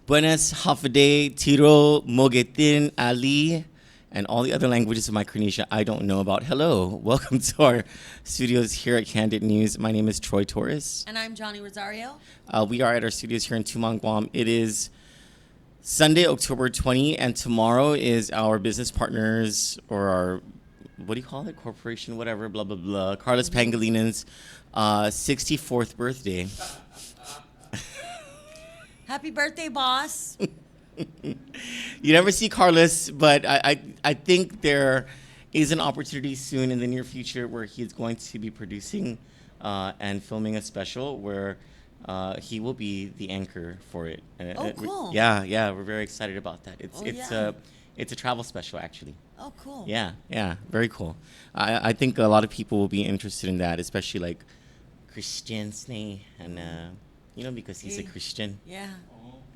Buenas, Hafide, Tiro, Mogetin, Ali, and all the other languages of Micronesia I don't know about. Hello, welcome to our studios here at Kandit News. My name is Troy Torres. And I'm Johnny Rosario. We are at our studios here in Tumon, Guam. It is Sunday, October 20, and tomorrow is our business partners, or our, what do you call it, corporation, whatever, blah, blah, blah, Carlos Pangalinan's 64th birthday. Happy birthday, boss. You never see Carlos, but I think there is an opportunity soon in the near future where he is going to be producing and filming a special where he will be the anchor for it. Oh, cool. Yeah, we're very excited about that. Yeah. It's a travel special, actually. Oh, cool. Yeah, very cool. I think a lot of people will be interested in that, especially like Christians, and because he's a Christian. Yeah.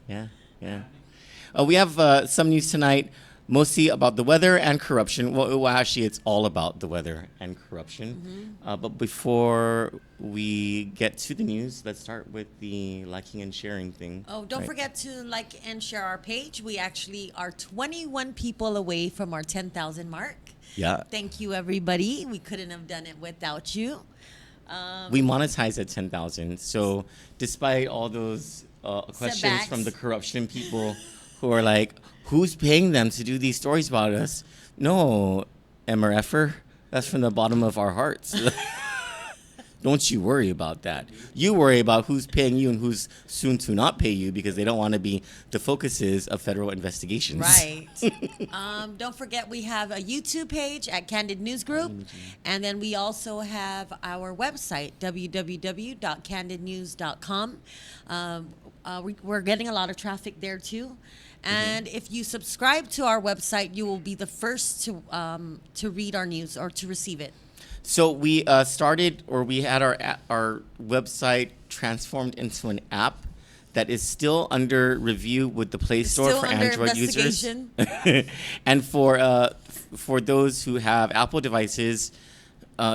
Yeah. We have some news tonight, mostly about the weather and corruption. Well, actually, it's all about the weather and corruption. But before we get to the news, let's start with the liking and sharing thing. Oh, don't forget to like and share our page. We actually are 21 people away from our 10,000 mark. Yeah. Thank you, everybody. We couldn't have done it without you. We monetize at 10,000. So despite all those questions Setbacks from the corruption people who are like, who's paying them to do these stories about us? No, MRFer, that's from the bottom of our hearts. Don't you worry about that. You worry about who's paying you and who's soon to not pay you because they don't want to be the focuses of federal investigations. Right. Don't forget we have a YouTube page at Candid News Group. And then we also have our website, www.candidnews.com. We're getting a lot of traffic there too. And if you subscribe to our website, you will be the first to read our news or to receive it. So we had our website transformed into an app that is still under review with the Play Store Still for under Android users. investigation. And for those who have Apple devices,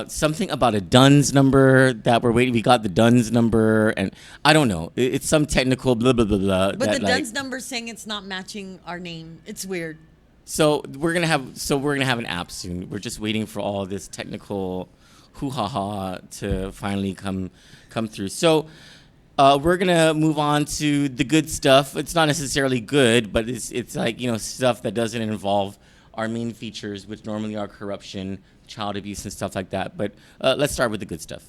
something about a DUNS number that we're waiting. We got the DUNS number, and I don't know. It's some technical blah blah blah blah. But the DUNS number saying it's not matching our name. It's weird. So we're gonna have an app soon. We're just waiting for all this technical hoo-ha-ha to finally come through. So we're gonna move on to the good stuff. It's not necessarily good, but it's like stuff that doesn't involve our main features, which normally are corruption, child abuse, and stuff like that. But let's start with the good stuff.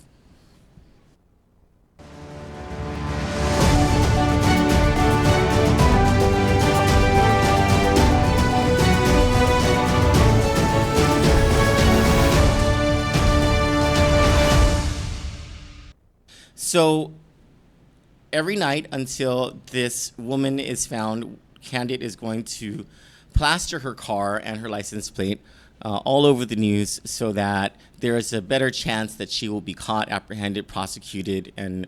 So every night until this woman is found, Kandit is going to plaster her car and her license plate all over the news so that there is a better chance that she will be caught, apprehended, prosecuted. And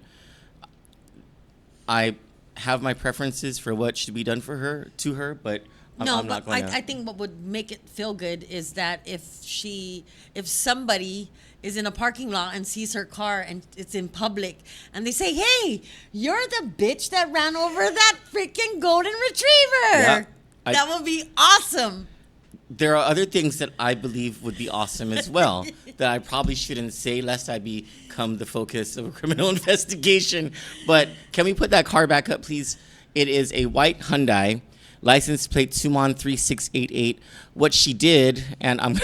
I have my preferences for what should be done to her, but I'm not going to. I think what would make it feel good is that if somebody is in a parking lot and sees her car and it's in public and they say, "Hey, you're the bitch that ran over that freaking golden retriever." Yeah, that would be awesome. There are other things that I believe would be awesome as well that I probably shouldn't say lest I become the focus of a criminal investigation. But can we put that car back up, please? It is a white Hyundai, license plate Sumon 3688. What she did, and I'm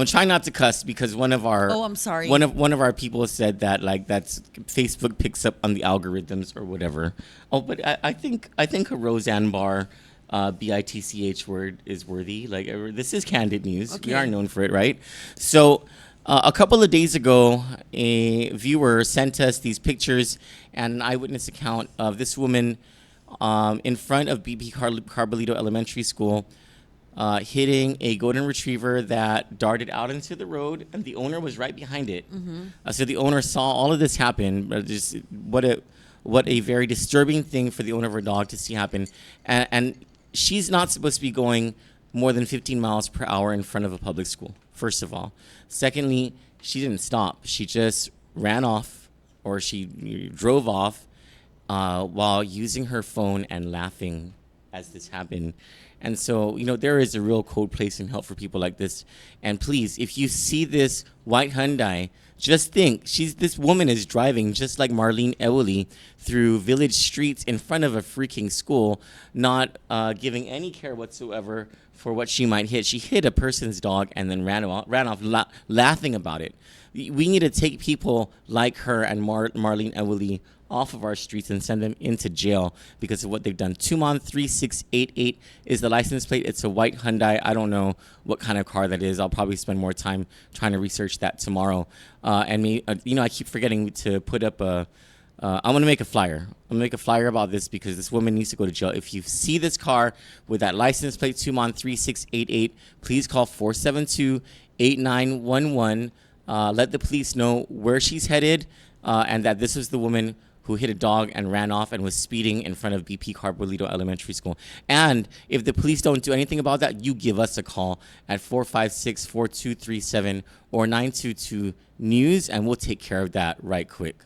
trying not to cuss because one of our I'm sorry. One of our people said that that's Facebook picks up on the algorithms or whatever. Oh, but I think a Roseanne Barr BITCH word is worthy. This is Candid News. Okay. We are known for it, right? So a couple of days ago, a viewer sent us these pictures and an eyewitness account of this woman in front of BP Carbolito Elementary School hitting a golden retriever that darted out into the road, and the owner was right behind it. So the owner saw all of this happen. Just what a very disturbing thing for the owner of her dog to see happen. And she's not supposed to be going more than 15 miles per hour in front of a public school, first of all. Secondly, she didn't stop. She just ran off, or she drove off while using her phone and laughing as this happened. And so, there is a real cold place in hell for people like this. And please, if you see this white Hyundai, just think, this woman is driving just like Marlene Ewely through village streets in front of a freaking school, not giving any care whatsoever for what she might hit. She hit a person's dog and then ran off laughing about it. We need to take people like her and Marlene Ewely off of our streets and send them into jail because of what they've done. Tumon 3688 is the license plate. It's a white Hyundai. I don't know what kind of car that is. I'll probably spend more time trying to research that tomorrow. I keep forgetting to put up I'm going to make a flyer. I'm going to make a flyer about this because this woman needs to go to jail. If you see this car with that license plate, Tumon 3688, please call 472-8911. Let the police know where she's headed and that this is the woman who hit a dog and ran off and was speeding in front of BP Carbolito Elementary School. And if the police don't do anything about that, you give us a call at 456-4237 or 922-NEWS, and we'll take care of that right quick.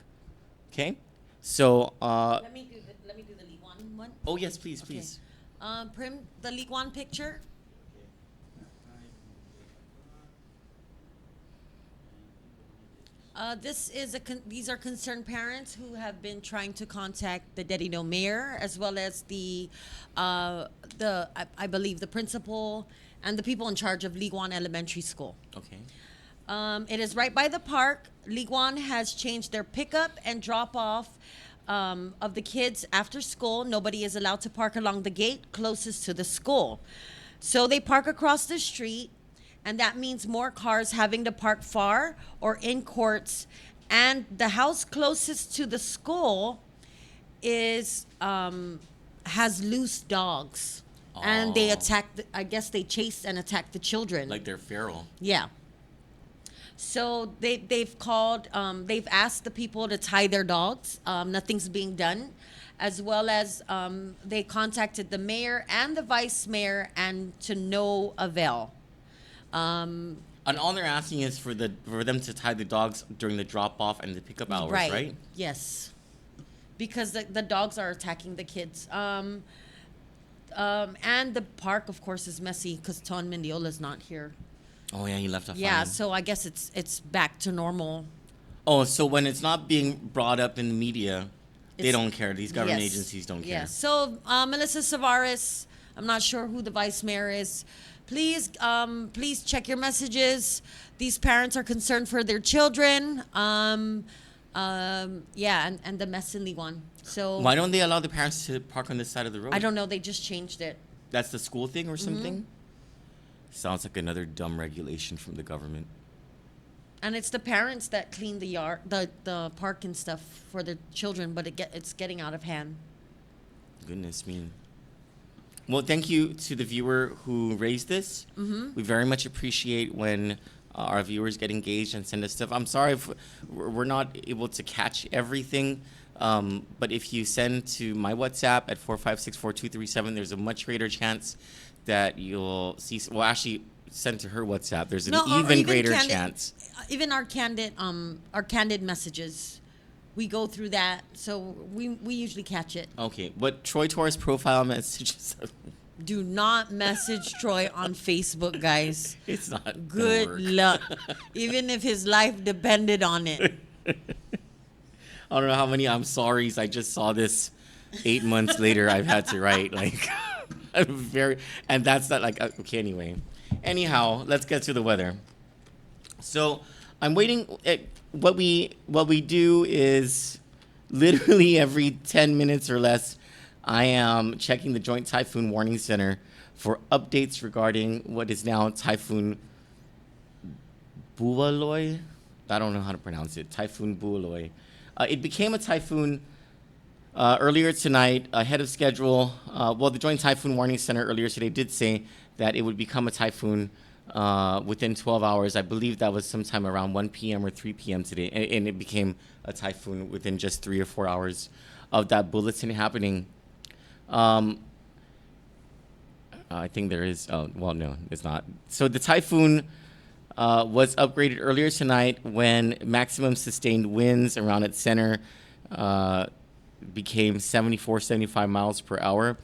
Okay? So, let me do the League One. Oh, yes, please. Prim, the League One picture. These are concerned parents who have been trying to contact the Dedino mayor as well as I believe the principal and the people in charge of League One Elementary School. Okay. It is right by the park. League One has changed their pickup and drop off of the kids after school. Nobody is allowed to park along the gate closest to the school, so they park across the street. And that means more cars having to park far or in courts. And the house closest to the school has loose dogs. Oh. And they they chase and attack the children. Like they're feral. Yeah. So they've asked the people to tie their dogs. Nothing's being done. As well as they contacted the mayor and the vice mayor, and to no avail. And all they're asking is for them to tie the dogs during the drop off and the pickup hours, right? Yes, because the dogs are attacking the kids. And the park, of course, is messy because Ton Mendiola's not here. Oh yeah, he left off. Yeah, so I guess it's back to normal. Oh, so when it's not being brought up in the media, they don't care. These government agencies don't care. Yes. So Melissa Savares, I'm not sure who the vice mayor is. Please check your messages. These parents are concerned for their children. And the mess in League One. So why don't they allow the parents to park on this side of the road? I don't know. They just changed it. That's the school thing or something? Mm-hmm. Sounds like another dumb regulation from the government. And it's the parents that clean the yard, the park and stuff for the children, but it's getting out of hand. Goodness me. Well, thank you to the viewer who raised this. Mm-hmm. We very much appreciate when our viewers get engaged and send us stuff. I'm sorry if we're not able to catch everything, but if you send to my WhatsApp at 456-4237, there's a much greater chance that you'll see. Well, actually, send to her WhatsApp. There's an even greater chance. Even our candid messages. We go through that, so we usually catch it. Okay, but Troy Torres profile messages. Do not message Troy on Facebook, guys. It's not good luck, even if his life depended on it. I don't know how many I'm sorry's I just saw this 8 months later. I've had to write and that's not okay. Anyway, anyhow, let's get to the weather. So I'm waiting. What we do is literally every 10 minutes or less, I am checking the Joint Typhoon Warning Center for updates regarding what is now Typhoon Bulooy. I don't know how to pronounce it. Typhoon Bulooy. It became a typhoon earlier tonight, ahead of schedule. The Joint Typhoon Warning Center earlier today did say that it would become a typhoon within 12 hours. I believe that was sometime around 1 p.m. or 3 p.m. today, and it became a typhoon within just 3 or 4 hours of that bulletin happening. I think there is. No, it's not. So the typhoon was upgraded earlier tonight when maximum sustained winds around its center became 74, 75 miles per hour.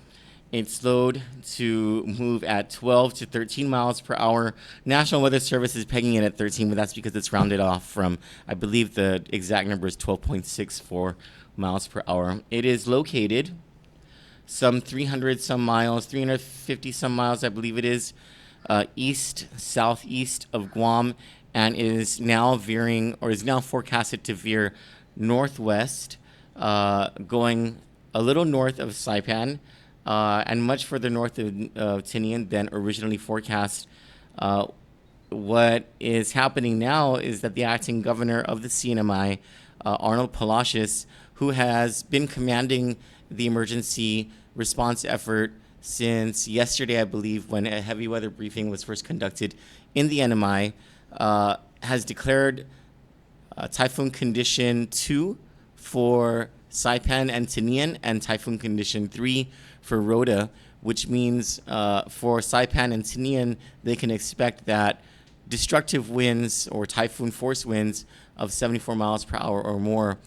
It slowed to move at 12 to 13 miles per hour. National Weather Service is pegging it at 13, but that's because it's rounded off from, I believe the exact number is 12.64 miles per hour. It is located some 300 some miles, 350 some miles, I believe it is, east, southeast of Guam, and is now veering, or is now forecasted to veer northwest, going a little north of Saipan, and much further north of Tinian than originally forecast. What is happening now is that the acting governor of the CNMI, Arnold Palacios, who has been commanding the emergency response effort since yesterday, I believe, when a heavy weather briefing was first conducted in the NMI, has declared Typhoon Condition 2 for Saipan and Tinian, and Typhoon Condition 3 for Rhoda, which means for Saipan and Tinian, they can expect that destructive winds or typhoon force winds of 74 miles per hour or more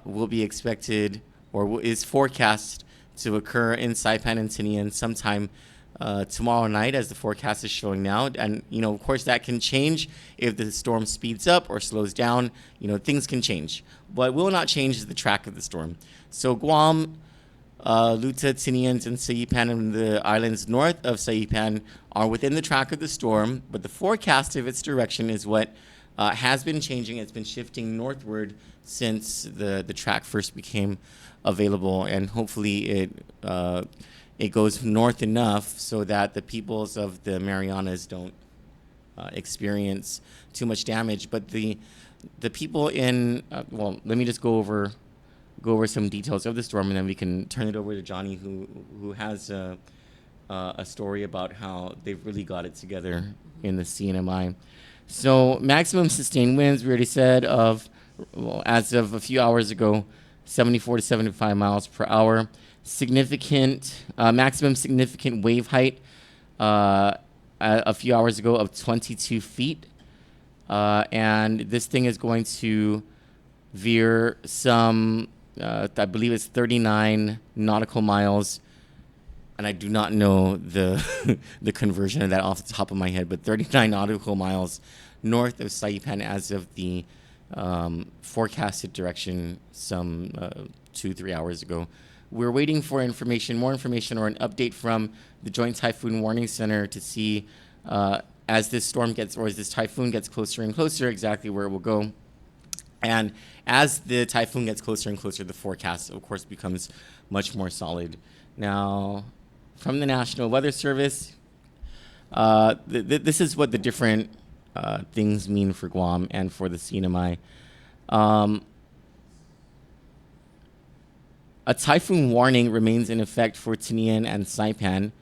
will be expected or is forecast to occur in Saipan and Tinian sometime tomorrow night, as the forecast is showing now. And, of course, that can change if the storm speeds up or slows down. Things can change. What will not change is the track of the storm. So Guam, Luta, Tinian, and Saipan, and the islands north of Saipan are within the track of the storm, but the forecast of its direction is what has been changing. It's been shifting northward since the track first became available, and hopefully it goes north enough so that the peoples of the Marianas don't experience too much damage. But the people in well, let me just go over some details of the storm, and then we can turn it over to Johnny, who has a story about how they've really got it together in the CNMI. So maximum sustained winds, we already said, as of a few hours ago, 74 to 75 miles per hour. Maximum significant wave height a few hours ago of 22 feet. And this thing is going to veer some, I believe it's 39 nautical miles. And I do not know the the conversion of that off the top of my head, but 39 nautical miles north of Saipan as of the forecasted direction some 2-3 hours ago. We're waiting for more information or an update from the Joint Typhoon Warning Center to see as this typhoon gets closer and closer, exactly where it will go. And as the typhoon gets closer and closer, the forecast, of course, becomes much more solid. Now, from the National Weather Service, this is what the different things mean for Guam and for the CNMI. A typhoon warning remains in effect for Tinian and Saipan.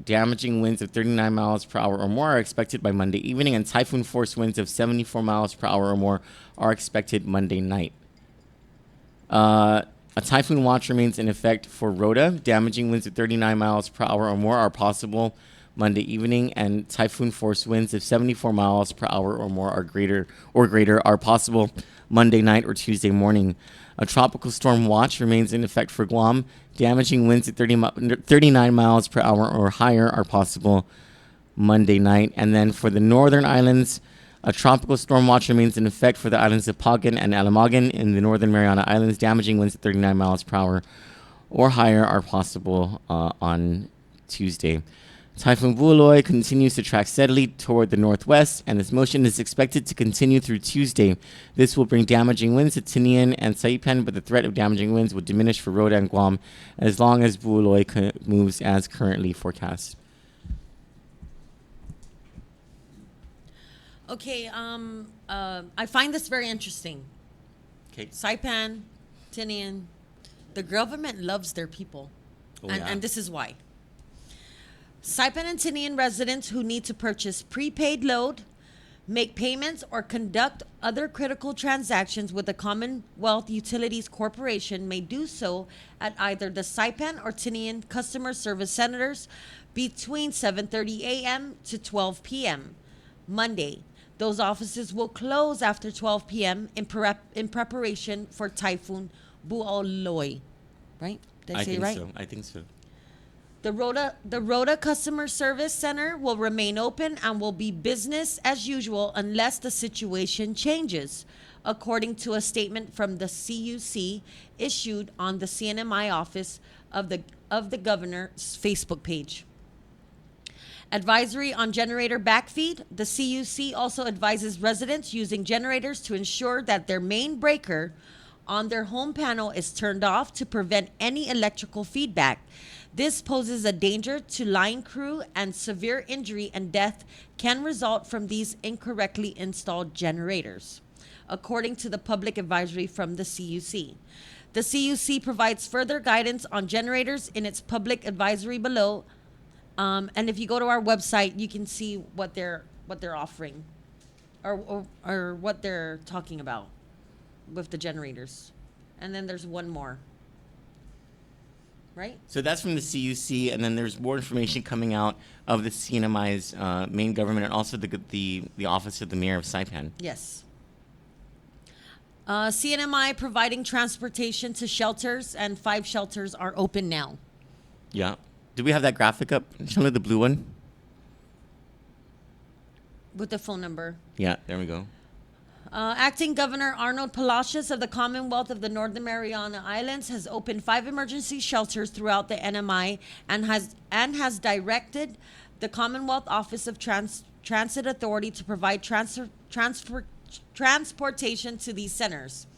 Damaging winds of 39 miles per hour or more are expected by Monday evening, and typhoon force winds of 74 miles per hour or more are expected Monday night. A typhoon watch remains in effect for Rhoda. Damaging winds of 39 miles per hour or more are possible Monday evening, and typhoon force winds of 74 miles per hour or more are greater are possible Monday night or Tuesday morning. A tropical storm watch remains in effect for Guam. Damaging winds at 39 miles per hour or higher are possible Monday night. And then for the northern islands, a tropical storm watch remains in effect for the islands of Pagan and Alamagan in the northern Mariana Islands. Damaging winds at 39 miles per hour or higher are possible on Tuesday. Typhoon Bulooy continues to track steadily toward the northwest, and this motion is expected to continue through Tuesday. This will bring damaging winds to Tinian and Saipan, but the threat of damaging winds will diminish for Rhoda and Guam as long as Bulooy moves as currently forecast. Okay, I find this very interesting. Okay. Saipan, Tinian, the government loves their people. And this is why. Saipan and Tinian residents who need to purchase prepaid load, make payments, or conduct other critical transactions with the Commonwealth Utilities Corporation may do so at either the Saipan or Tinian customer service centers between 7:30 a.m. to 12 p.m. Monday. Those offices will close after 12 p.m. in preparation for Typhoon Bulooy. Right? Did I say it right? I think so. The Rhoda Customer Service Center will remain open and will be business as usual unless the situation changes, according to a statement from the CUC issued on the CNMI office of the governor's Facebook page. Advisory on generator backfeed. The CUC also advises residents using generators to ensure that their main breaker on their home panel is turned off to prevent any electrical feedback. This poses a danger to line crew, and severe injury and death can result from these incorrectly installed generators, according to the public advisory from the CUC. The CUC provides further guidance on generators in its public advisory below. And if you go to our website, you can see what they're offering, or what they're talking about with the generators. And then there's one more. Right? So that's from the CUC, and then there's more information coming out of the CNMI's main government and also the office of the mayor of Saipan. Yes. CNMI providing transportation to shelters, and 5 shelters are open now. Yeah. Do we have that graphic up? Show me the blue one. With the phone number. Yeah, there we go. Acting Governor Arnold Palacios of the Commonwealth of the Northern Mariana Islands has opened 5 emergency shelters throughout the NMI and has directed the Commonwealth Office of Transit Authority to provide transportation to these centers.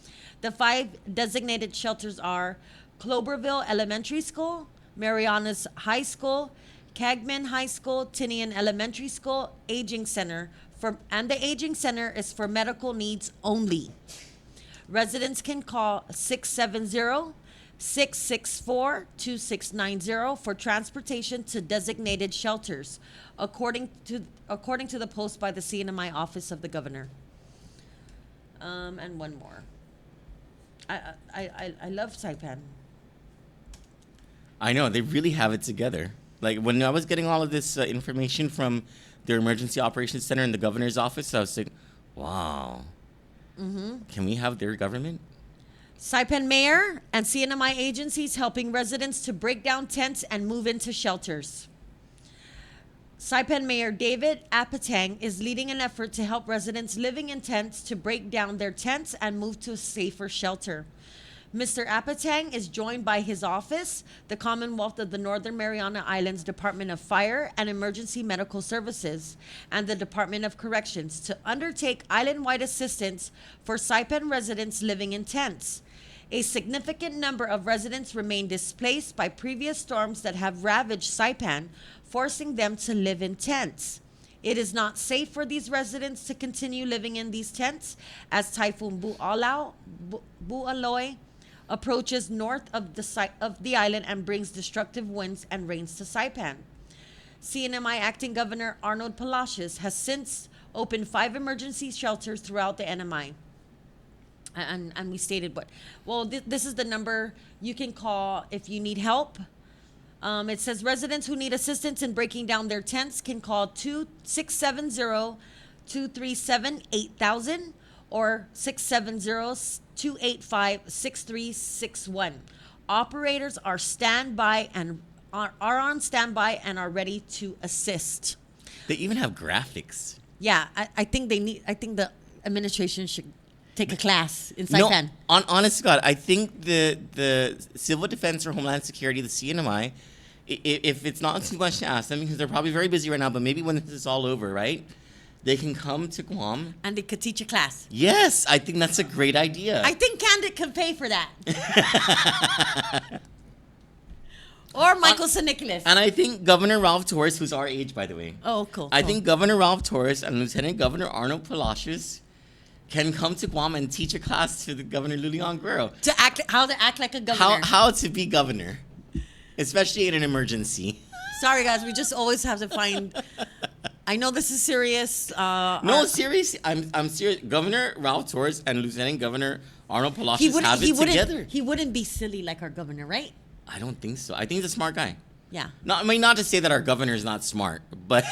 The 5 designated shelters are Cloverville Elementary School, Marianas High School, Cagman High School, Tinian Elementary School, Aging Center, and the Aging Center is for medical needs only. Residents can call 670-664-2690 for transportation to designated shelters, according to the post by the CNMI Office of the Governor. And one more. I love Saipan. I know, they really have it together. Like, when I was getting all of this information from their emergency operations center in the governor's office, I was like, wow. Mm-hmm. Can we have their government? Saipan Mayor and CNMI agencies helping residents to break down tents and move into shelters. Saipan Mayor David Apatang is leading an effort to help residents living in tents to break down their tents and move to a safer shelter. Mr. Apatang is joined by his office, the Commonwealth of the Northern Mariana Islands Department of Fire and Emergency Medical Services, and the Department of Corrections to undertake island-wide assistance for Saipan residents living in tents. A significant number of residents remain displaced by previous storms that have ravaged Saipan, forcing them to live in tents. It is not safe for these residents to continue living in these tents as Typhoon Bulooy approaches north of the island and brings destructive winds and rains to Saipan. CNMI Acting Governor Arnold Palacios has since opened 5 emergency shelters throughout the NMI. And we stated this is the number you can call if you need help. It says residents who need assistance in breaking down their tents can call 670-237-8000 or 670-285-6361. Operators are on standby and are ready to assist. They even have graphics. Yeah, I think the administration should take a class in Saipan. No, honest to God, I think the Civil Defense or Homeland Security, the CNMI, if it's not too much to ask them, because they're probably very busy right now, but maybe when this is all over, right? They can come to Guam. And they could teach a class. Yes, I think that's a great idea. I think Kandit can pay for that. Or Michael St. Nicholas. And I think Governor Ralph Torres, who's our age, by the way. Oh, cool. I think Governor Ralph Torres and Lieutenant Governor Arnold Palacios can come to Guam and teach a class to the Governor Lulian Guerrero. How to act like a governor. How to be governor, especially in an emergency. Sorry, guys. We just always have to find... I know this is serious. Seriously. I'm serious. Governor Ralph Torres and Lieutenant Governor Arnold Palacios have it together. He wouldn't be silly like our governor, right? I don't think so. I think he's a smart guy. Yeah. Not to say that our governor is not smart, but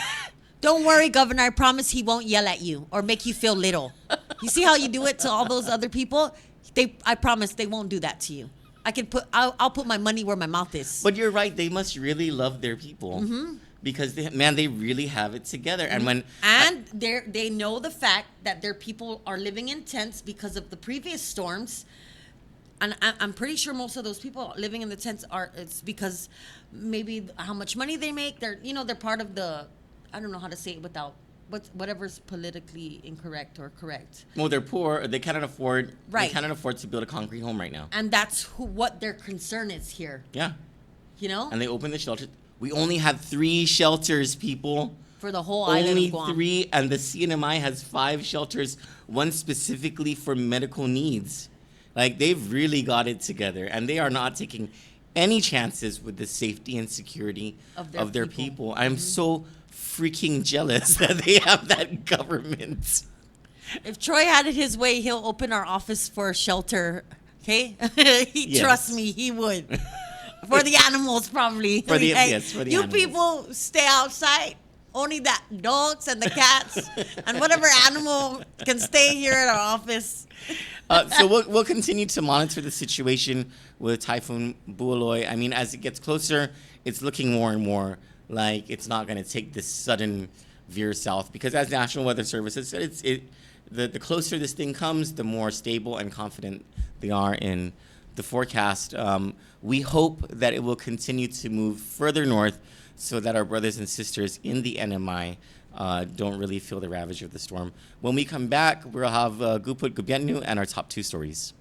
Don't worry, Governor. I promise he won't yell at you or make you feel little. You see how you do it to all those other people? I promise they won't do that to you. I'll put my money where my mouth is. But you're right. They must really love their people because they really have it together. And They know the fact that their people are living in tents because of the previous storms. And I'm pretty sure most of those people living in the tents it's because maybe how much money they make. They're part of the, I don't know how to say it without whatever's politically incorrect or correct. Well, they're poor. They cannot afford. Right. They cannot afford to build a concrete home right now. And that's what their concern is here. Yeah. And they opened the shelter. We only had 3 shelters, people. For the whole island of Guam. Only 3, and the CNMI has 5 shelters, one specifically for medical needs. Like, they've really got it together, and they are not taking any chances with the safety and security of their people. I'm so freaking jealous that they have that government. If Troy had it his way, he'll open our office for a shelter. Okay, trust me, he would. For the animals, probably. For the you animals. people stay outside. Only the dogs and the cats and whatever animal can stay here at our office. So we'll continue to monitor the situation with Typhoon Bulooy. I mean, as it gets closer, it's looking more and more like it's not going to take this sudden veer south, because as National Weather Service has said, the closer this thing comes, the more stable and confident they are in the forecast. We hope that it will continue to move further north so that our brothers and sisters in the NMI don't really feel the ravage of the storm. When we come back, we'll have Guput Gubyenu and our top 2 stories.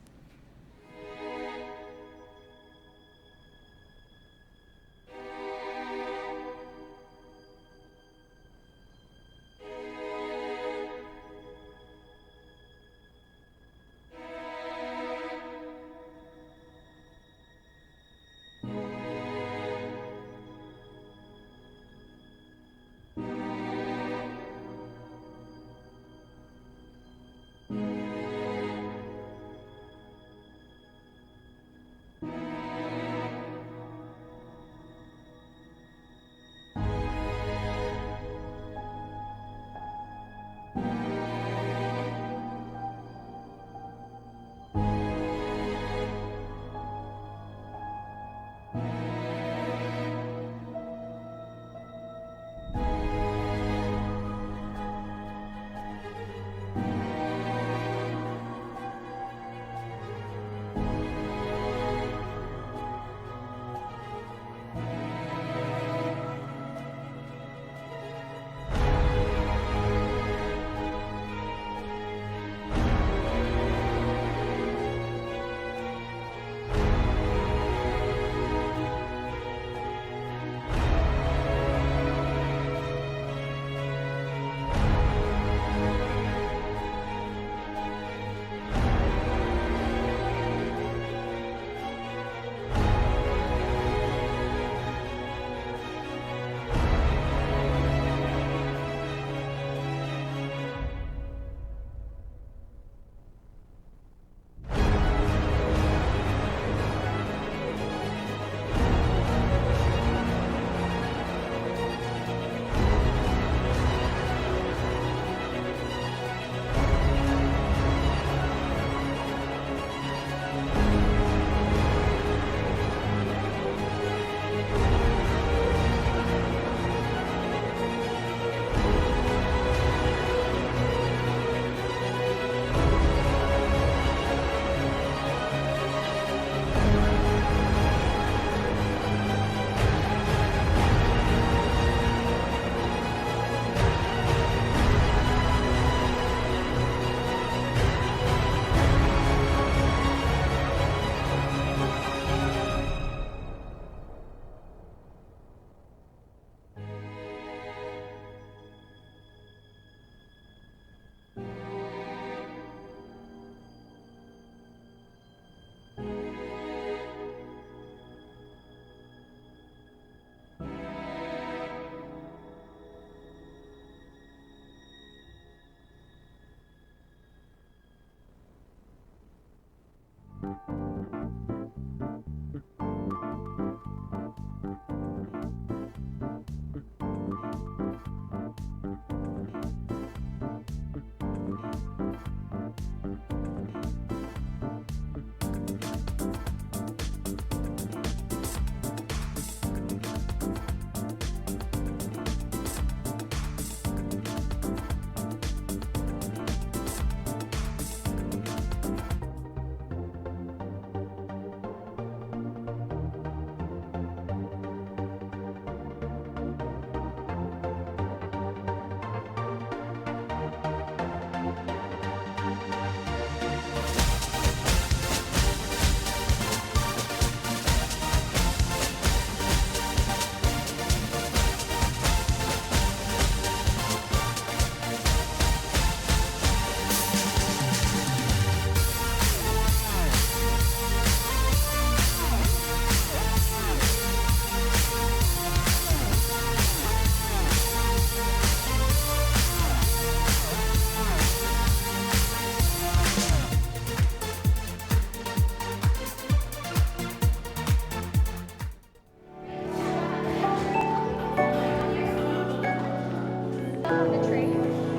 The tray?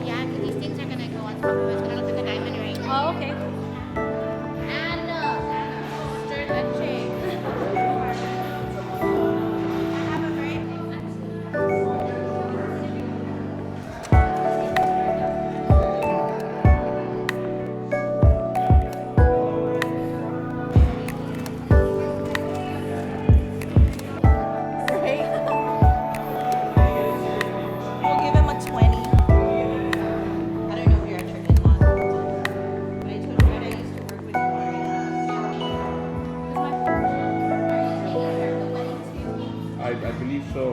Yeah, because these things are gonna go on top of it. It's gonna look like a diamond ring. Oh, okay. And stir that shake. I have a very We'll give him a 20. I don't know if you're actually in law. But I told Fred I used to work with I believe so.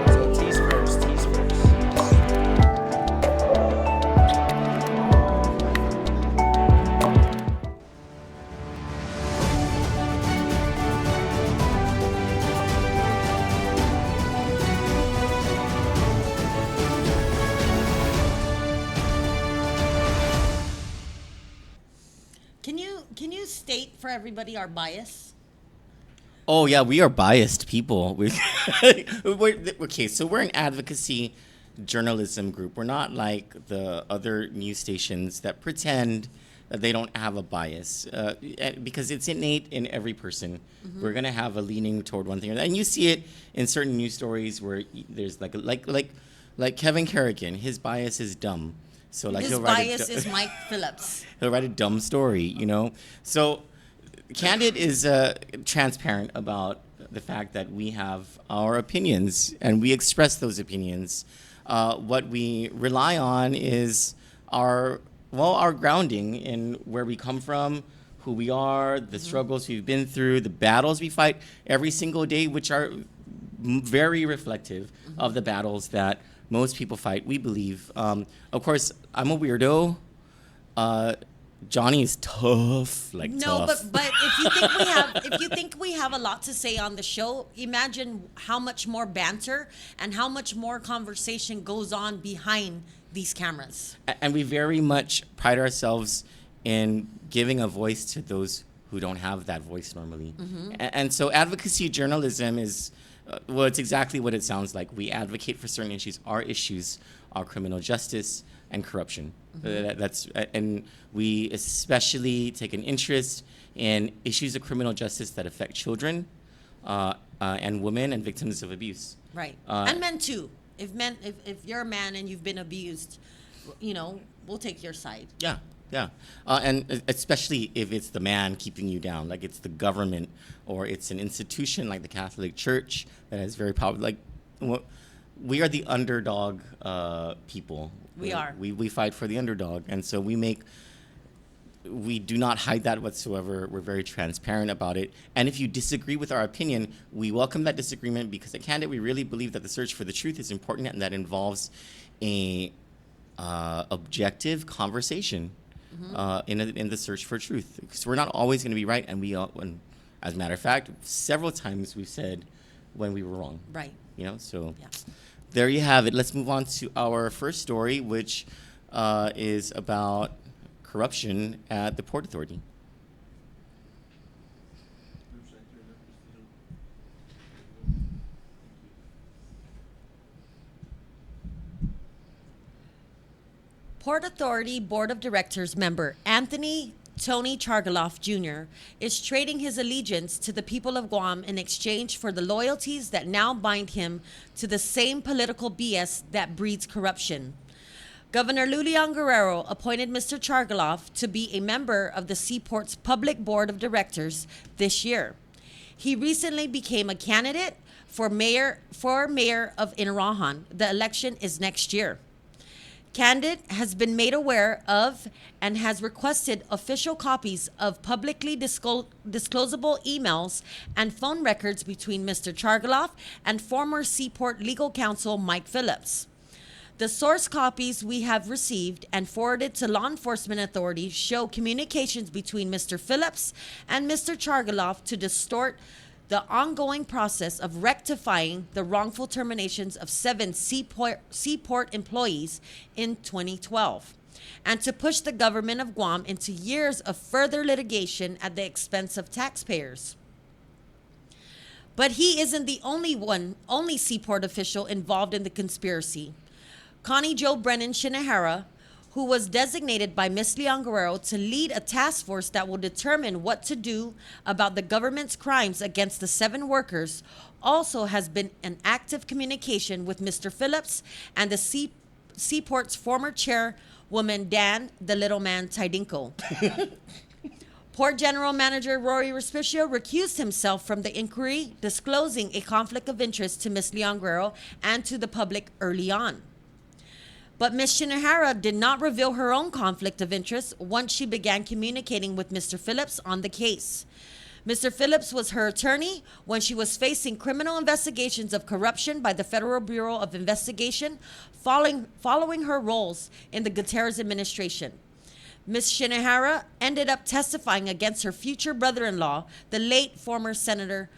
So teas first, teas first. Can you state for everybody our bias? Oh yeah, we are biased people. Okay, so we're an advocacy journalism group. We're not like the other news stations that pretend that they don't have a bias, because it's innate in every person. We're gonna have a leaning toward one thing, and you see it in certain news stories where there's like Kevin Kerrigan. His bias is dumb. So like His he'll write bias is Mike Phillips. he'll write a dumb story, you know. So Kandit is transparent about the fact that we have our opinions and we express those opinions. What we rely on is our grounding in where we come from, who we are, the struggles we've been through, the battles we fight every single day, which are very reflective of the battles that most people fight, we believe. Of course, I'm a weirdo. Johnny is tough, like No, tough. but if you think we have a lot to say on the show, imagine how much more banter and how much more conversation goes on behind these cameras. And we very much pride ourselves in giving a voice to those who don't have that voice normally. And so advocacy journalism is, well, it's exactly what it sounds like. We advocate for certain issues. Our issues are criminal justice and corruption. And we especially take an interest in issues of criminal justice that affect children and women and victims of abuse. Right. And men too. If you're a man and you've been abused, we'll take your side. Yeah, yeah. And especially if it's the man keeping you down, like it's the government or it's an institution like the Catholic Church that is very powerful. Like, we are the underdog people. We are. We fight for the underdog. And so we do not hide that whatsoever. We're very transparent about it. And if you disagree with our opinion, we welcome that disagreement because at Kandit, we really believe that the search for the truth is important and that involves a objective conversation in the search for truth. Because we're not always going to be right. And as a matter of fact, several times we've said when we were wrong. Right. So Yeah. there you have it. Let's move on to our first story, which is about corruption at the Port Authority. Port Authority Board of Directors member Anthony Tony Chargaloff Jr. is trading his allegiance to the people of Guam in exchange for the loyalties that now bind him to the same political BS that breeds corruption. Governor Lulian Guerrero appointed Mr. Chargaloff to be a member of the Seaport's Public Board of Directors this year. He recently became a candidate for mayor of Inarajan. The election is next year. Kandit has been made aware of and has requested official copies of publicly disclosable emails and phone records between Mr. Chargaloff and former Seaport legal counsel Mike Phillips. The source copies we have received and forwarded to law enforcement authorities show communications between Mr. Phillips and Mr. Chargaloff to distort the ongoing process of rectifying the wrongful terminations of 7 Seaport employees in 2012, and to push the government of Guam into years of further litigation at the expense of taxpayers. But he isn't the only Seaport official involved in the conspiracy. Connie Jo Brennan Shinahara, who was designated by Ms. Leon Guerrero to lead a task force that will determine what to do about the government's crimes against the 7 workers, also has been in active communication with Mr. Phillips and the Seaport's former chairwoman, Dan the Little Man Tidinko. Port General Manager Rory Respicio recused himself from the inquiry, disclosing a conflict of interest to Ms. Leon Guerrero and to the public early on. But Ms. Shinahara did not reveal her own conflict of interest once she began communicating with Mr. Phillips on the case. Mr. Phillips was her attorney when she was facing criminal investigations of corruption by the Federal Bureau of Investigation following her roles in the Gutierrez administration. Ms. Shinahara ended up testifying against her future brother-in-law, the late former Senator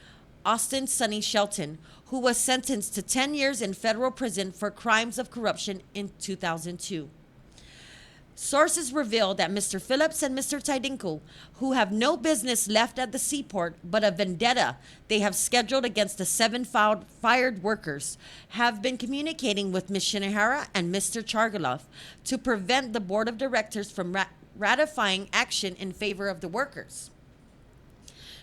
Austin Sonny Shelton, who was sentenced to 10 years in federal prison for crimes of corruption in 2002. Sources reveal that Mr. Phillips and Mr. Tidinko, who have no business left at the Seaport but a vendetta they have scheduled against the 7 fired workers, have been communicating with Ms. Shinahara and Mr. Chargaloff to prevent the board of directors from ratifying action in favor of the workers.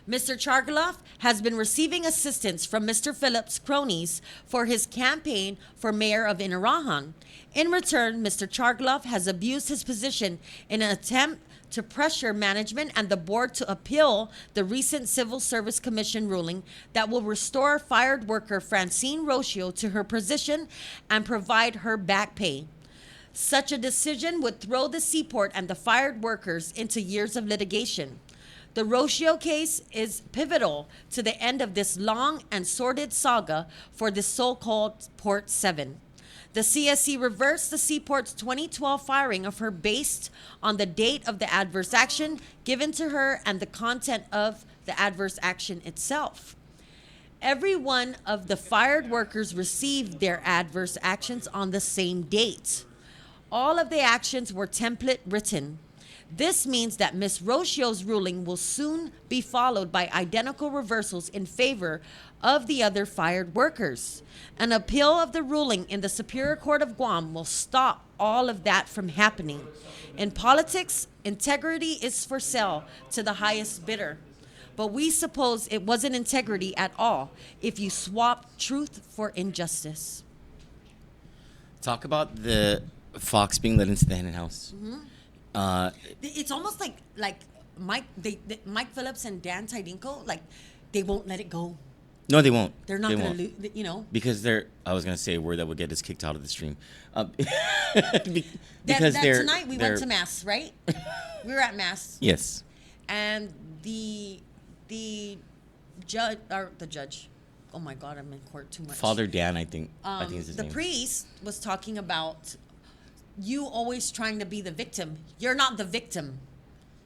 Mr. Chargaloff has been receiving assistance from Mr. Phillips' cronies for his campaign for mayor of Inarajan. In return, Mr. Chargaloff has abused his position in an attempt to pressure management and the board to appeal the recent Civil Service Commission ruling that will restore fired worker Francine Rocio to her position and provide her back pay. Such a decision would throw the Seaport and the fired workers into years of litigation. The Rocio case is pivotal to the end of this long and sordid saga for the so-called Port 7. The CSC reversed the Seaport's 2012 firing of her based on the date of the adverse action given to her and the content of the adverse action itself. Every one of the fired workers received their adverse actions on the same date. All of the actions were template written. This means that Ms. Rocio's ruling will soon be followed by identical reversals in favor of the other fired workers. An appeal of the ruling in the Superior Court of Guam will stop all of that from happening. In politics, integrity is for sale to the highest bidder. But we suppose it wasn't integrity at all if you swap truth for injustice. Talk about the fox being let into the hen house. Mm-hmm. It's almost like Mike Phillips and Dan Tidinko, like they won't let it go. No, they won't. They're not going to lose, you know. Because they're. I was going to say a word that would get us kicked out of the stream. Tonight we went to mass, right? We were at mass. Yes. And the judge. Oh my God, I'm in court too much. Father Dan, I think is his name. The priest was talking about you always trying to be the victim. You're not the victim.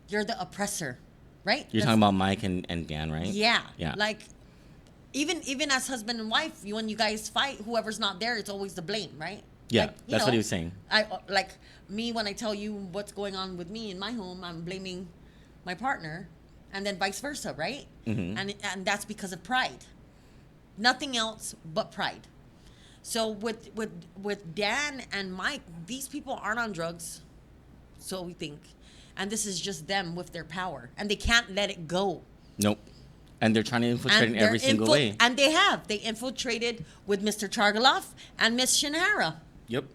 You're the oppressor, right? You're talking about Mike and Dan, right? Yeah. Yeah. Like, even as husband and wife, when you guys fight, whoever's not there, it's always the blame, right? Yeah, like, that's what he was saying. Like me, when I tell you what's going on with me in my home, I'm blaming my partner, and then vice versa, right? Mm-hmm. And that's because of pride. Nothing else but pride. So with Dan and Mike, these people aren't on drugs, so we think, and this is just them with their power, and they can't let it go. Nope. And they're trying to infiltrate in every single way. And they infiltrated with Mr. Chargaloff and Miss Shinahara. Yep.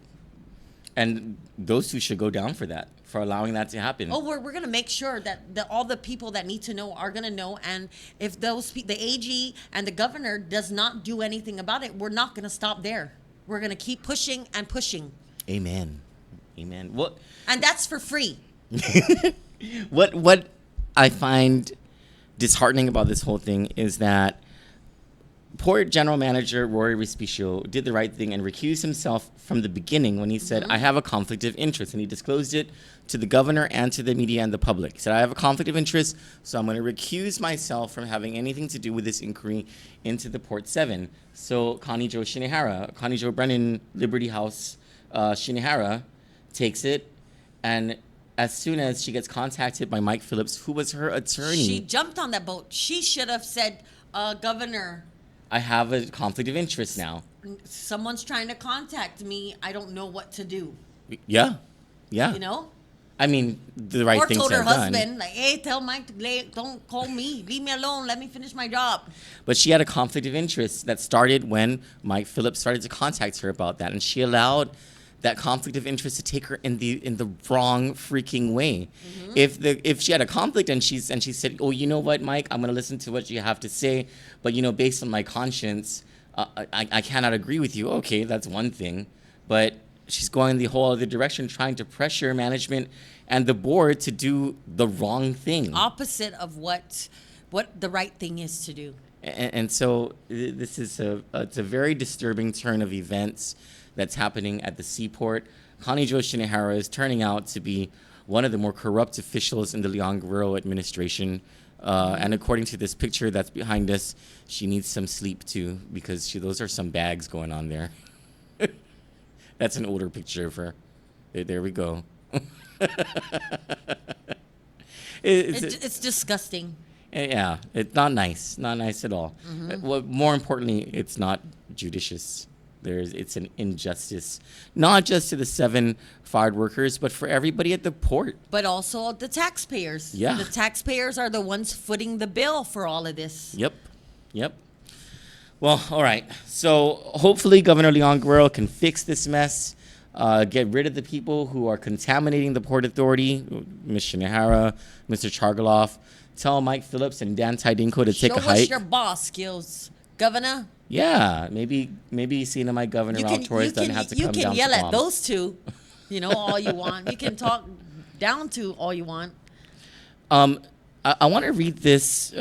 And those two should go down for that, for allowing that to happen. Oh, we're going to make sure that all the people that need to know are going to know. And if the AG and the governor does not do anything about it, we're not going to stop there. We're going to keep pushing and pushing. Amen. Amen. What? And that's for free. What I find disheartening about this whole thing is that Port General Manager Rory Respicio did the right thing and recused himself from the beginning when he said, I have a conflict of interest. And he disclosed it to the governor and to the media and the public. He said, I have a conflict of interest, so I'm going to recuse myself from having anything to do with this inquiry into the Port 7. So Connie Jo Brennan, Liberty House Shinihara, takes it, and as soon as she gets contacted by Mike Phillips, who was her attorney. She jumped on that boat. She should have said, Governor, I have a conflict of interest now. someone's trying to contact me. I don't know what to do. Yeah. Yeah. You know? I mean, the right Or things told are her done. husband, like, hey, tell Mike, don't call me. Leave me alone. Let me finish my job. But she had a conflict of interest that started when Mike Phillips started to contact her about that, and she allowed that conflict of interest to take her in the wrong freaking way. If she had a conflict and she said, oh, you know what, Mike, I'm gonna listen to what you have to say, but based on my conscience, I cannot agree with you. Okay, that's one thing, but she's going the whole other direction, trying to pressure management and the board to do the wrong thing. Opposite of what the right thing is to do. And so this is it's a very disturbing turn of events that's happening at the seaport. Connie Jo Shinihara is turning out to be one of the more corrupt officials in the Leon Guerrero administration. And according to this picture that's behind us, she needs some sleep too, because those are some bags going on there. That's an older picture of her. There we go. It's disgusting. Yeah, it's not nice. Not nice at all. Well, more importantly, it's not judicious. It's an injustice, not just to the 7 fired workers, but for everybody at the port. But also the taxpayers. Yeah. The taxpayers are the ones footing the bill for all of this. Yep. Well, all right. So hopefully Governor Leon Guerrero can fix this mess, get rid of the people who are contaminating the Port Authority, Ms. Shinihara, Mr. Chargaloff. Tell Mike Phillips and Dan Tidinko to take a hike. Show us your boss skills, Governor. Yeah, maybe seeing my governor Ralph Torres doesn't have to come down to You can yell at Guam. those two, all you want. You can talk down to all you want. I want to read this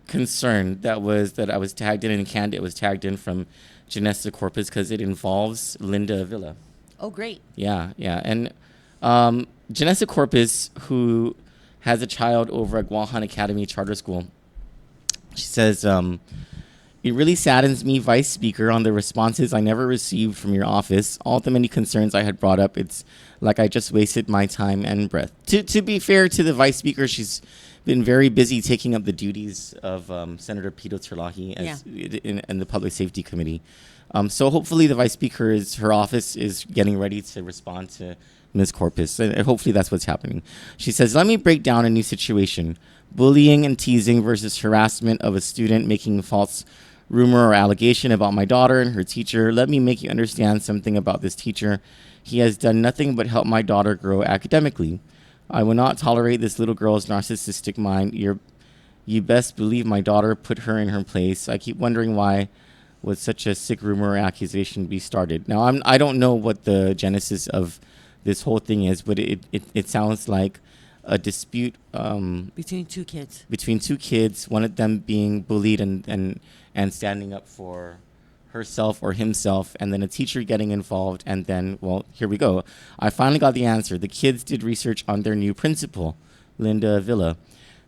concern that I was tagged in, and Kandit was tagged in from Janessa Corpus because it involves Linda Avila. Oh, great. Yeah. And Janessa Corpus, who has a child over at Guahan Academy Charter School, she says, it really saddens me, Vice Speaker, on the responses I never received from your office. All the many concerns I had brought up, it's like I just wasted my time and breath. To be fair to the Vice Speaker, she's been very busy taking up the duties of Senator Pito Terlahi in the Public Safety Committee. So hopefully the Vice Speaker, her office is getting ready to respond to Ms. Corpus, and hopefully that's what's happening. She says, let me break down a new situation. Bullying and teasing versus harassment of a student making false rumor or allegation about my daughter and her teacher. Let me make you understand something about this teacher. He has done nothing but help my daughter grow academically. I will not tolerate this little girl's narcissistic mind. You best believe my daughter put her in her place. I keep wondering why would such a sick rumor or accusation be started. Now, I don't know what the genesis of this whole thing is, but it sounds like a dispute Between two kids. between two kids, one of them being bullied and standing up for herself or himself, and then a teacher getting involved, and then, well, here we go. I finally got the answer. The kids did research on their new principal, Linda Avila.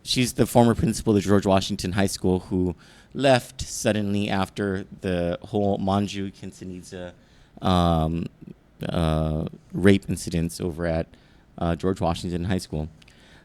She's the former principal of George Washington High School who left suddenly after the whole Manju Quintanilla rape incidents over at George Washington High School.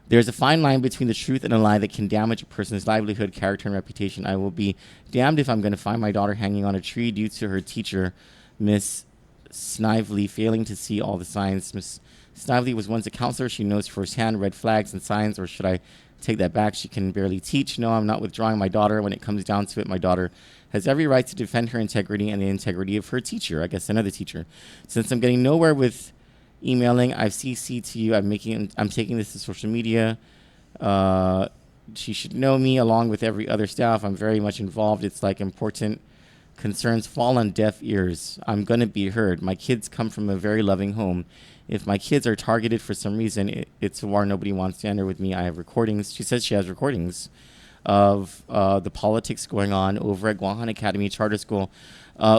There's a fine line between the truth and a lie that can damage a person's livelihood, character, and reputation. I will be damned if I'm going to find my daughter hanging on a tree due to her teacher, Miss Snively, failing to see all the signs. Miss Snively was once a counselor. She knows firsthand red flags and signs, or should I take that back? She can barely teach. No, I'm not withdrawing my daughter. When it comes down to it, my daughter has every right to defend her integrity and the integrity of her teacher, I guess another teacher. Since I'm getting nowhere with emailing. I've CC'd to you. I'm taking this to social media. She should know me along with every other staff. I'm very much involved. It's like important concerns fall on deaf ears. I'm going to be heard. My kids come from a very loving home. If my kids are targeted for some reason, it's a war nobody wants to enter with me. I have recordings. She says she has recordings of the politics going on over at Guahan Academy Charter School,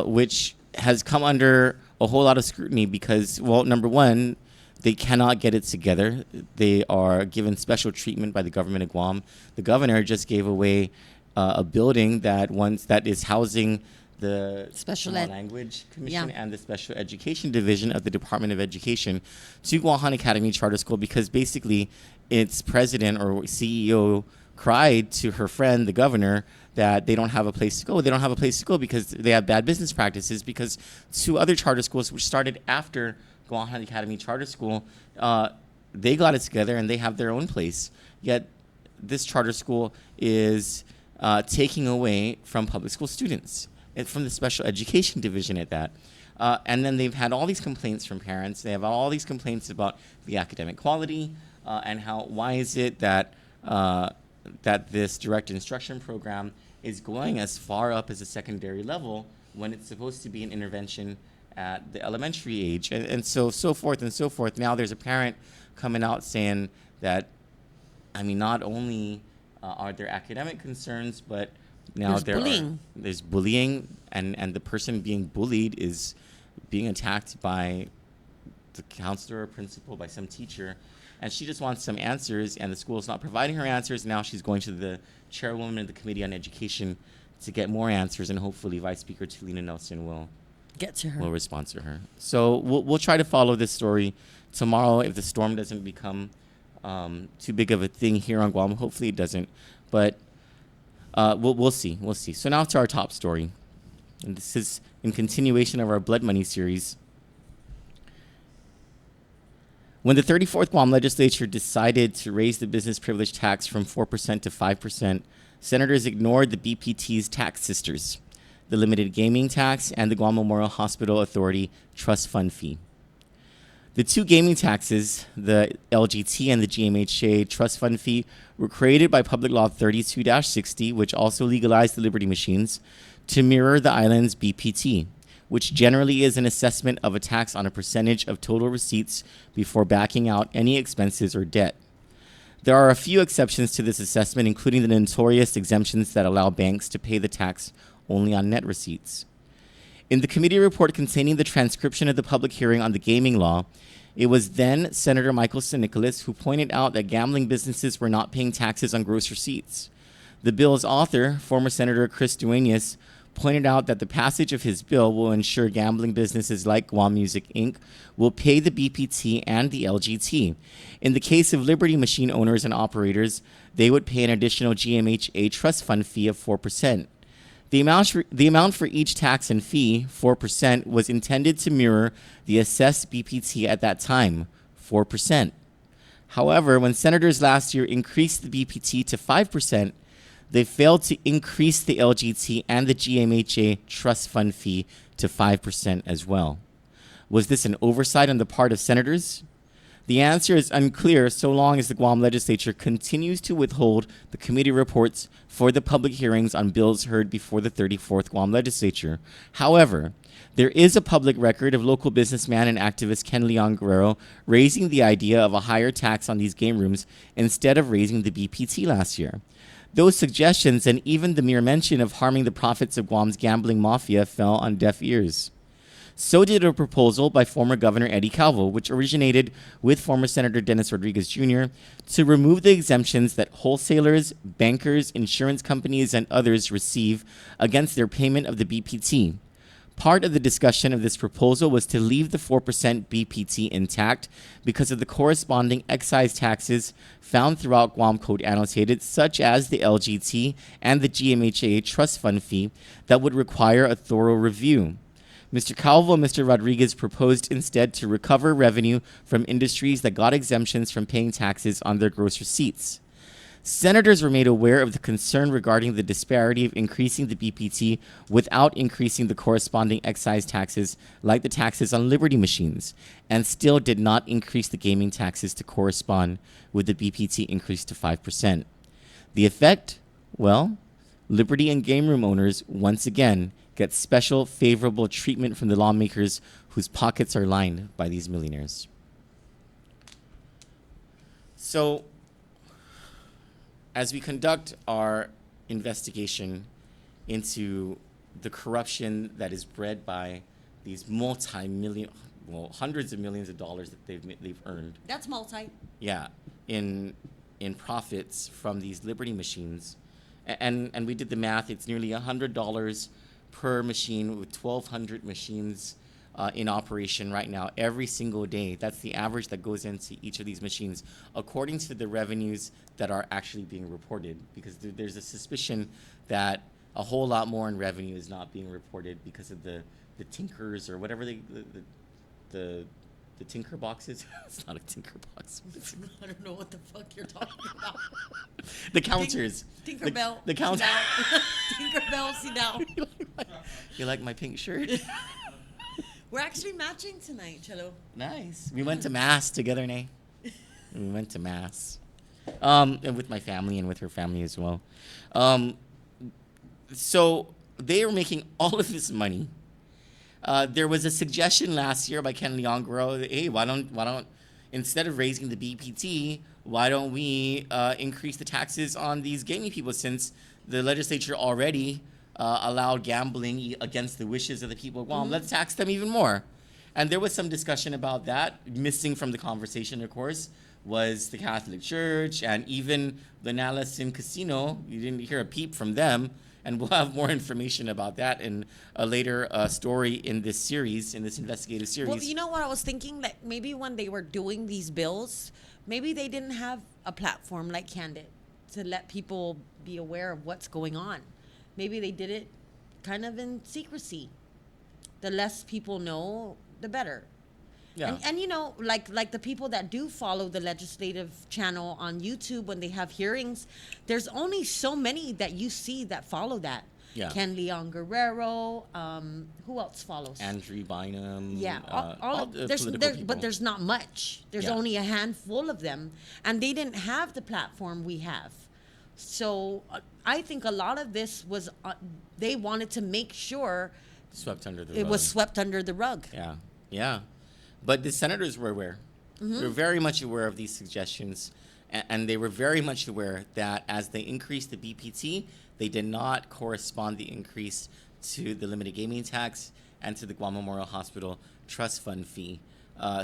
which has come under a whole lot of scrutiny because, well, number one, they cannot get it together. They are given special treatment by the government of Guam. The governor just gave away a building that is housing the Special Samoa Ed. Language Commission Yeah. and the Special Education Division of the Department of Education to Guahan Academy Charter School because basically its president or CEO cried to her friend, the governor, that they don't have a place to go. They don't have a place to go because they have bad business practices because two other charter schools which started after Guahan Academy Charter School, they got it together and they have their own place. Yet this charter school is taking away from public school students and from the special education division at that. And then they've had all these complaints from parents. They have all these complaints about the academic quality and why is it that that this direct instruction program is going as far up as a secondary level when it's supposed to be an intervention at the elementary age, and so forth and so forth. Now there's a parent coming out saying that, I mean, not only are there academic concerns, but now there's bullying, and the person being bullied is being attacked by the counselor or principal, by some teacher, and she just wants some answers, and the school is not providing her answers. Now she's going to the chairwoman of the Committee on Education to get more answers, and hopefully Vice Speaker Tulina Nelson will respond to her. So we'll try to follow this story tomorrow if the storm doesn't become too big of a thing here on Guam. Hopefully it doesn't, but we'll see. We'll see. So now to our top story, and this is in continuation of our Blood Money series. When the 34th Guam legislature decided to raise the business privilege tax from 4% to 5%, senators ignored the BPT's tax sisters, the limited gaming tax and the Guam Memorial Hospital Authority trust fund fee. The two gaming taxes, the LGT and the GMHA trust fund fee, were created by Public Law 32-60, which also legalized the Liberty machines, to mirror the island's BPT, which generally is an assessment of a tax on a percentage of total receipts before backing out any expenses or debt. There are a few exceptions to this assessment, including the notorious exemptions that allow banks to pay the tax only on net receipts. In the committee report containing the transcription of the public hearing on the gaming law, it was then Senator Michael St. Nicholas who pointed out that gambling businesses were not paying taxes on gross receipts. The bill's author, former Senator Chris Duenas, pointed out that the passage of his bill will ensure gambling businesses like Guam Music Inc. will pay the BPT and the LGT. In the case of Liberty machine owners and operators, they would pay an additional GMHA trust fund fee of 4%. The amount for each tax and fee, 4%, was intended to mirror the assessed BPT at that time, 4%. However, when senators last year increased the BPT to 5%, they failed to increase the LGT and the GMHA trust fund fee to 5% as well. Was this an oversight on the part of senators? The answer is unclear so long as the Guam legislature continues to withhold the committee reports for the public hearings on bills heard before the 34th Guam legislature. However, there is a public record of local businessman and activist Ken Leon Guerrero raising the idea of a higher tax on these game rooms instead of raising the BPT last year. Those suggestions and even the mere mention of harming the profits of Guam's gambling mafia fell on deaf ears. So did a proposal by former Governor Eddie Calvo, which originated with former Senator Dennis Rodriguez Jr., to remove the exemptions that wholesalers, bankers, insurance companies, and others receive against their payment of the BPT. Part of the discussion of this proposal was to leave the 4% BPT intact because of the corresponding excise taxes found throughout Guam Code Annotated, such as the LGT and the GMHA trust fund fee, that would require a thorough review. Mr. Calvo and Mr. Rodriguez proposed instead to recover revenue from industries that got exemptions from paying taxes on their gross receipts. Senators were made aware of the concern regarding the disparity of increasing the BPT without increasing the corresponding excise taxes, like the taxes on Liberty machines, and still did not increase the gaming taxes to correspond with the BPT increase to 5%. The effect? Well, Liberty and game room owners once again get special favorable treatment from the lawmakers whose pockets are lined by these millionaires. So, as we conduct our investigation into the corruption that is bred by these multi-million, well, hundreds of millions of dollars that they've earned, That's multi. yeah, in profits from these Liberty machines, and we did the math. It's nearly $100 per machine with 1,200 machines in operation right now every single day. That's the average that goes into each of these machines, according to the revenues that are actually being reported. Because there's a suspicion that a whole lot more in revenue is not being reported because of the tinkers or whatever the tinker boxes. It's not a tinker box. I don't know what the fuck you're talking about. The counters. Tinkerbell. The counter. Tinkerbell, sit down. You like my pink shirt? We're actually matching tonight, Cello. Nice. We went to mass together, Nay. We went to mass, and with my family and with her family as well. So they are making all of this money. There was a suggestion last year by Ken Leongro that, hey, why don't instead of raising the BPT, why don't we increase the taxes on these gaming people, since the legislature already allowed gambling against the wishes of the people of Guam. Let's tax them even more. And there was some discussion about that. Missing from the conversation, of course, was the Catholic Church and even the Nalasin Casino. You didn't hear a peep from them. And we'll have more information about that in a later story in this series, in this investigative series. Well, you know what I was thinking? That maybe when they were doing these bills, maybe they didn't have a platform like Kandit to let people be aware of what's going on. Maybe they did it kind of in secrecy. The less people know, the better. Yeah. And you know, like the people that do follow the legislative channel on YouTube when they have hearings, there's only so many that you see that follow that. Yeah. Ken Leon Guerrero, who else follows? Andrew Bynum. Yeah, all the political people. but there's not much. There's Yeah. only a handful of them, and they didn't have the platform we have. So I think a lot of this was they wanted to make sure Swept under the rug. it was swept under the rug. Yeah, yeah. But the senators were aware. They were very much aware of these suggestions, and they were very much aware that as they increased the BPT, they did not correspond the increase to the limited gaming tax and to the Guam Memorial Hospital trust fund fee.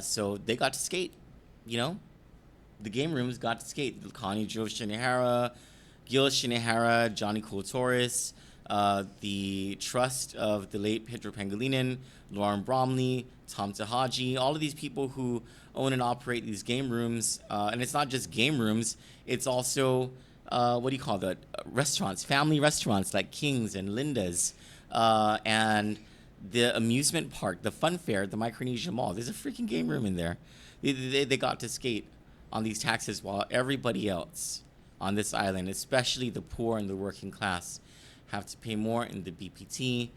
So they got to skate, you know? The game rooms got to skate. Connie Joe Shinihara, Gil Shinihara, Johnny Cool Torres, the trust of the late Pedro Pangilinan, Lauren Bromley, Tom Tahaji, all of these people who own and operate these game rooms. And it's not just game rooms, it's also, what do you call that? Restaurants, family restaurants like King's and Linda's. And the amusement park, the fun fair, the Micronesia Mall. There's a freaking game room in there. They got to skate on these taxes while everybody else on this island, especially the poor and the working class, have to pay more in the BPT.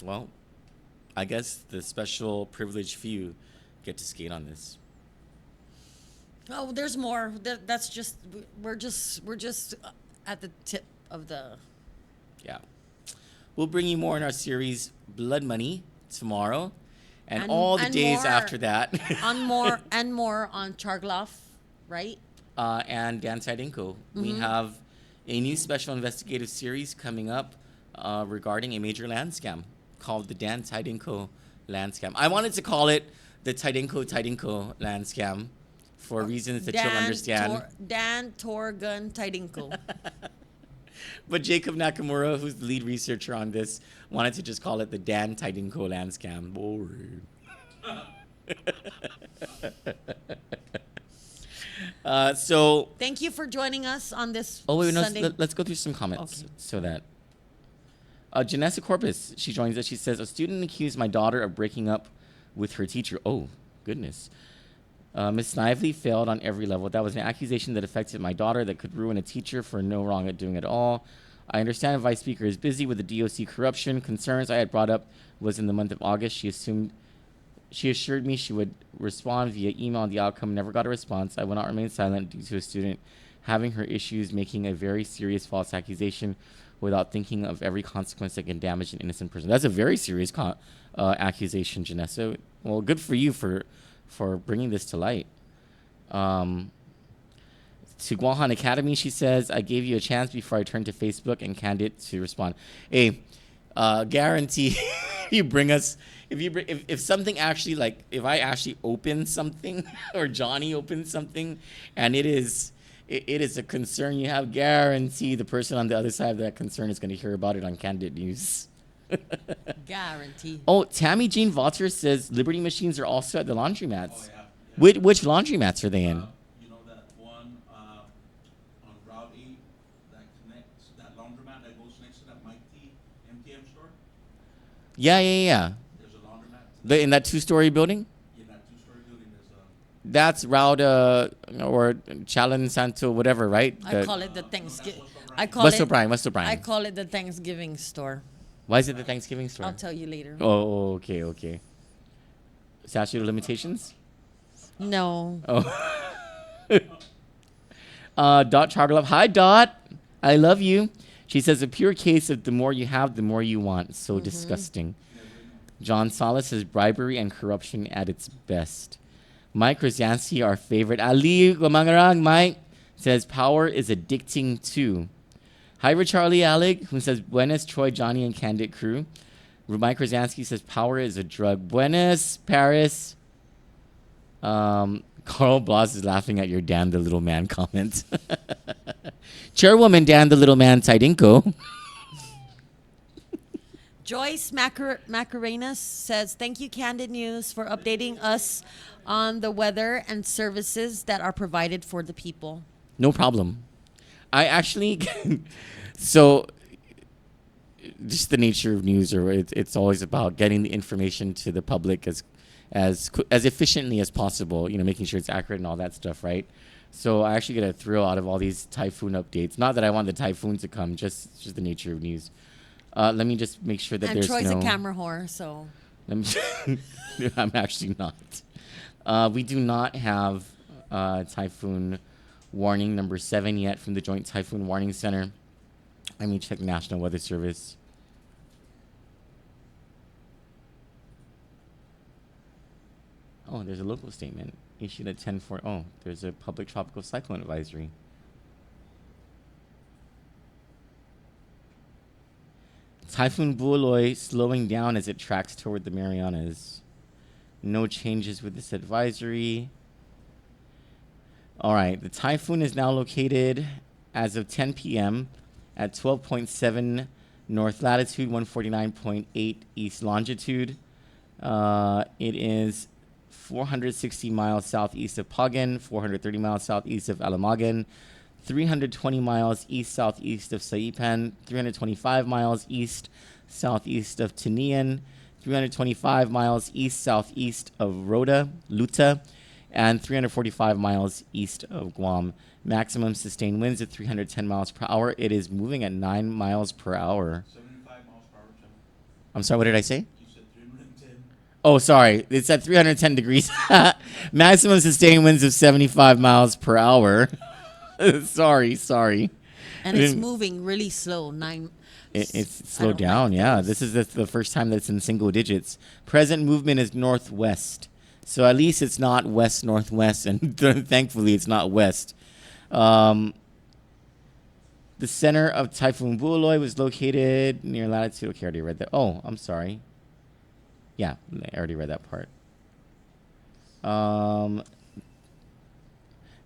Well, I guess the special privileged few get to skate on this. Oh, there's more. That's just we're just at the tip of the. Yeah. We'll bring you more in our series Blood Money tomorrow and all the days more after that. on more on Chargloff, right? And Dan Sidenko. We have a new special investigative series coming up regarding a major land scam called the Dan Sidenko land scam. I wanted to call it the Tidenko land scam for reasons that you'll understand. Dan Torgun Tidinko. But Jacob Nakamura, who's the lead researcher on this, wanted to just call it the Dan Tidinko land scam. Boring. So Thank you for joining us on this Sunday. Sunday. Let's go through some comments. Okay. So that Janessa Corpus, she joins us. She says, a student accused my daughter of breaking up with her teacher. Oh, goodness. Miss Snively failed on every level. That was an accusation that affected my daughter that could ruin a teacher for no wrong at doing at all. I understand the vice speaker is busy with the DOC corruption concerns I had brought up was in the month of August. She assured me she would respond via email on the outcome. Never got a response. I will not remain silent due to a student having her issues, making a very serious false accusation without thinking of every consequence that can damage an innocent person. That's a very serious accusation, Janessa. Well, good for you for bringing this to light. To Guahan Academy, she says, I gave you a chance before I turned to Facebook and Kandit to respond. Hey, guarantee you bring us, if something actually, like, if I actually open something or Johnny opens something and it is a concern you have, guarantee the person on the other side of that concern is going to hear about it on Candid News. Guarantee. Oh, Tammy Jean Walter says Liberty machines are also at the laundromats. Oh, yeah. Which laundromats are they in? You know that one on Route 8 that connects, that laundromat that goes next to that Mike T MTM store? Yeah. There's a laundromat. In that 2-story building? In that 2-story building, there's a... That's Route or Chalan Santo, whatever, right? I call it the Thanksgiving. West O'Brien. I call it the Thanksgiving store. Why is it the Thanksgiving store? I'll tell you later. Oh, okay. Statute of limitations? No. Oh. Dot Charterlove. Hi, Dot. I love you. She says, a pure case of the more you have, the more you want. So disgusting. John Salas says, bribery and corruption at its best. Mike Rosansky, our favorite. Ali Guamangarang, Mike, says, power is addicting too. Hi, Charlie Alec, who says, Buenas, Troy, Johnny, and Candid crew. Mike Rosansky says, power is a drug. Buenas, Paris. Carl Bloss is laughing at your Dan the Little Man comment. Chairwoman Dan the Little Man Tidinko. Joyce Macarenas says, thank you, Candid News, for updating us on the weather and services that are provided for the people. No problem. I actually, so just the nature of news, or it's always about getting the information to the public as efficiently as possible, making sure it's accurate and all that stuff, right? So I actually get a thrill out of all these typhoon updates. Not that I want the typhoon to come, just the nature of news. Let me just make sure that there's Troy's a camera whore, so. I'm actually not. We do not have typhoon warning number 7 yet from the Joint Typhoon Warning Center. Let me check National Weather Service. Oh, there's a local statement issued at 10:04. Oh, there's a public tropical cyclone advisory. Typhoon Bulooy slowing down as it tracks toward the Marianas. No changes with this advisory. All right, the typhoon is now located as of 10 p.m. at 12.7 north latitude, 149.8 east longitude. It is 460 miles southeast of Pagan, 430 miles southeast of Alamagan, 320 miles east-southeast of Saipan, 325 miles east-southeast of Tinian, 325 miles east-southeast of Luta, and 345 miles east of Guam. Maximum sustained winds at 310 miles per hour. It is moving at 9 miles per hour. 75 miles per hour, John. I'm sorry, what did I say? You said 310. Oh, sorry. It's at 310 degrees. Maximum sustained winds of 75 miles per hour. sorry. And it's moving really slow. It's slowed down, yeah. This is the first time that it's in single digits. Present movement is northwest. So at least it's not west-northwest, and thankfully it's not west. The center of Typhoon Bulooy was located near latitude. Okay, I already read that. Oh, I'm sorry. Yeah, I already read that part.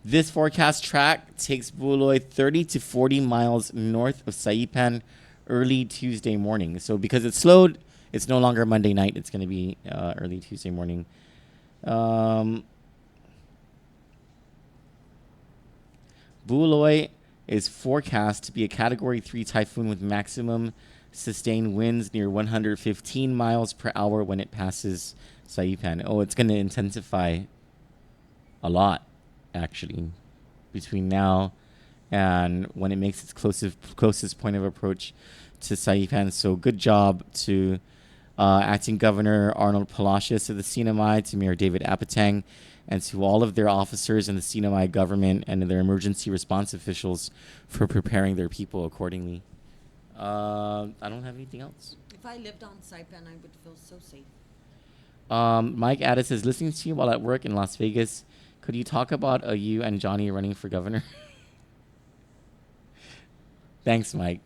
This forecast track takes Bulooy 30 to 40 miles north of Saipan early Tuesday morning. So because it's slowed, it's no longer Monday night. It's going to be early Tuesday morning. Bulooy is forecast to be a Category 3 typhoon with maximum sustained winds near 115 miles per hour when it passes Saipan. Oh, it's going to intensify. a lot, actually, between now and when it makes its closest point of approach to Saipan. So good job to Acting Governor Arnold Palacios of the CNMI, to Mayor David Apateng, and to all of their officers in the CNMI government and their emergency response officials for preparing their people accordingly. I don't have anything else. If I lived on Saipan, I would feel so safe. Mike Addis says, listening to you while at work in Las Vegas, could you talk about you and Johnny running for governor? Thanks, Mike.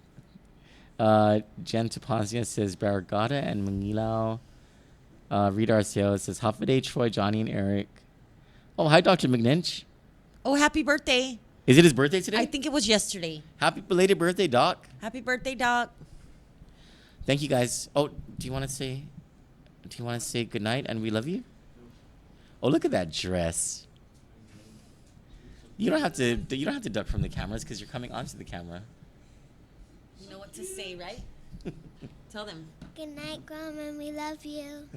Jen Tapazia says, Barragata and Mangilau. Rita Arceo says, Hafaday, Troy, Johnny, and Eric. Oh, hi, Dr. McNinch. Oh, happy birthday. Is it his birthday today? I think it was yesterday. Happy belated birthday, Doc. Happy birthday, Doc. Thank you, guys. Oh, do you want to say good night and we love you? Oh, look at that dress. You don't have to duck from the cameras because you're coming onto the camera. You know what to say, right? Tell them. Good night, Grandma. We love you.